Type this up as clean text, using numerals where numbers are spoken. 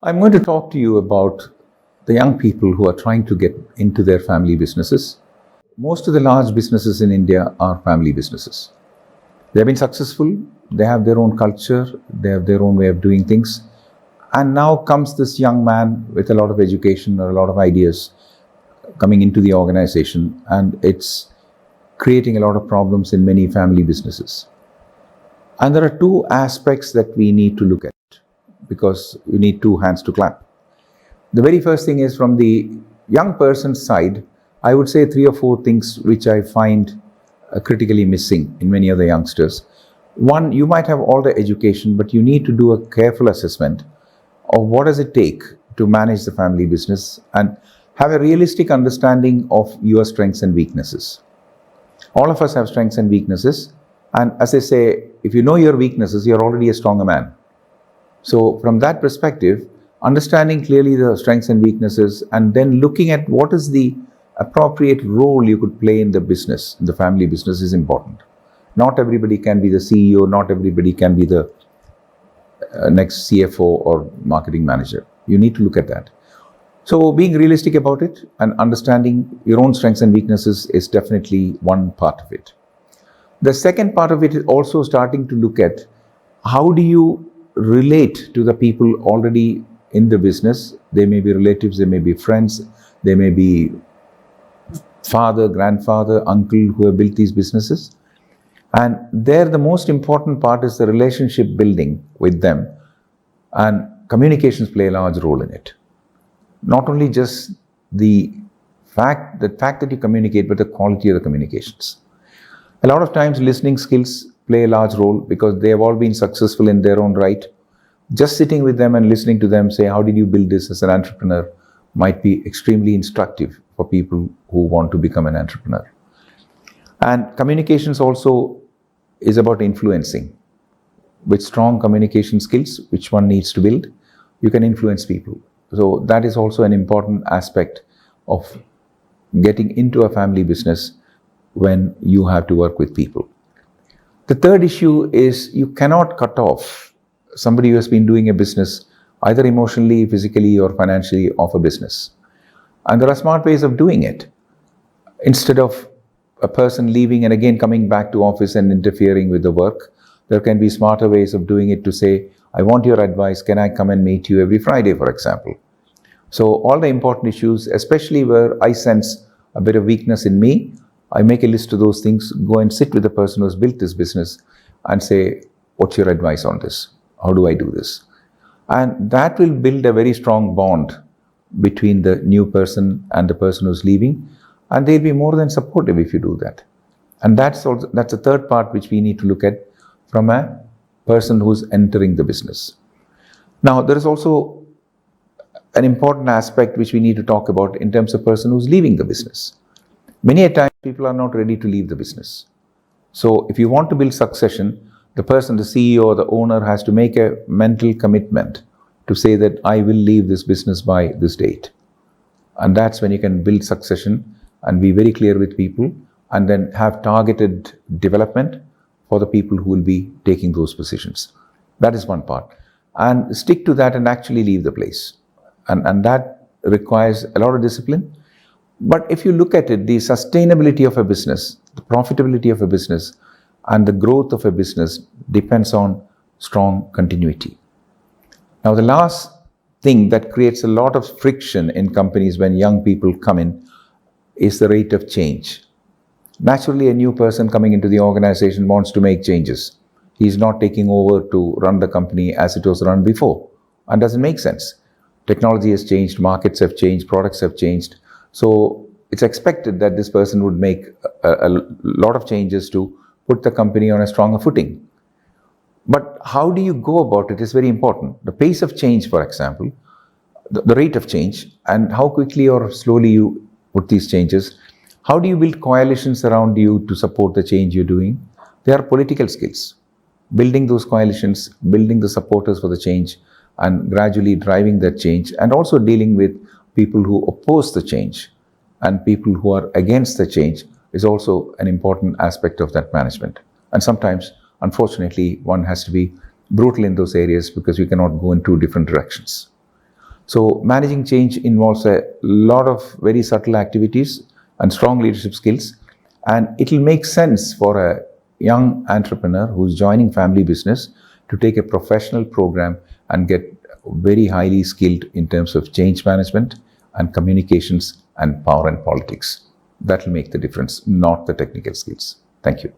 I'm going to talk to you about the young people who are trying to get into their family businesses. Most of the large businesses in India are family businesses. They've been successful, they have their own culture, they have their own way of doing things. And now comes this young man with a lot of education or a lot of ideas coming into the organization, and it's creating a lot of problems in many family businesses. And there are two aspects that we need to look at, because you need two hands to clap. The very first thing is, from the young person's side, I would say 3 or 4 things which I find critically missing in many of the youngsters. One, you might have all the education, but you need to do a careful assessment of what does it take to manage the family business and have a realistic understanding of your strengths and weaknesses. All of us have strengths and weaknesses, and as I say, if you know your weaknesses, you're already a stronger man. So from that perspective, understanding clearly the strengths and weaknesses, and then looking at what is the appropriate role you could play in the business, in the family business, is important. Not everybody can be the CEO, not everybody can be the next CFO or marketing manager. You need to look at that. So being realistic about it and understanding your own strengths and weaknesses is definitely one part of it. The second part of it is also starting to look at how do you relate to the people already in the business. They may be relatives, they may be friends, they may be father, grandfather, uncle who have built these businesses. And there the most important part is the relationship building with them, and communications play a large role in it. Not only just the fact that you communicate, but the quality of the communications. A lot of times listening skills play a large role because they have all been successful in their own right. Just sitting with them and listening to them say, how did you build this as an entrepreneur, might be extremely instructive for people who want to become an entrepreneur. And communications also is about influencing. With strong communication skills, which one needs to build, you can influence people. So that is also an important aspect of getting into a family business when you have to work with people. The third issue is you cannot cut off somebody who has been doing a business either emotionally, physically, or financially of a business. And there are smart ways of doing it. Instead of a person leaving and again coming back to office and interfering with the work, there can be smarter ways of doing it to say, I want your advice, can I come and meet you every Friday, for example? So all the important issues, especially where I sense a bit of weakness in me, I make a list of those things, go and sit with the person who's built this business and say, what's your advice on this? How do I do this? And that will build a very strong bond between the new person and the person who's leaving, and they'll be more than supportive if you do that. And that's the third part which we need to look at from a person who's entering the business. Now, there is also an important aspect which we need to talk about in terms of person who's leaving the business. Many a time people are not ready to leave the business. So if you want to build succession, the person, the CEO or the owner, has to make a mental commitment to say that I will leave this business by this date. And that's when you can build succession and be very clear with people, and then have targeted development for the people who will be taking those positions. That is one part. And stick to that and actually leave the place. And that requires a lot of discipline. But if you look at it, the sustainability of a business, the profitability of a business, and the growth of a business depends on strong continuity. Now, the last thing that creates a lot of friction in companies when young people come in is the rate of change. Naturally, a new person coming into the organization wants to make changes. He's not taking over to run the company as it was run before, and doesn't make sense. Technology has changed, markets have changed, products have changed. So it's expected that this person would make a lot of changes to put the company on a stronger footing. But how do you go about it is very important. The pace of change, for example, the rate of change, and how quickly or slowly you put these changes. How do you build coalitions around you to support the change you're doing? They are political skills. Building those coalitions, building the supporters for the change, and gradually driving that change, and also dealing with people who oppose the change and people who are against the change is also an important aspect of that management. And sometimes, unfortunately, one has to be brutal in those areas because you cannot go in two different directions. So managing change involves a lot of very subtle activities and strong leadership skills. And it will make sense for a young entrepreneur who's joining family business to take a professional program and get very highly skilled in terms of change management and communications and power and politics. That will make the difference, not the technical skills. Thank you.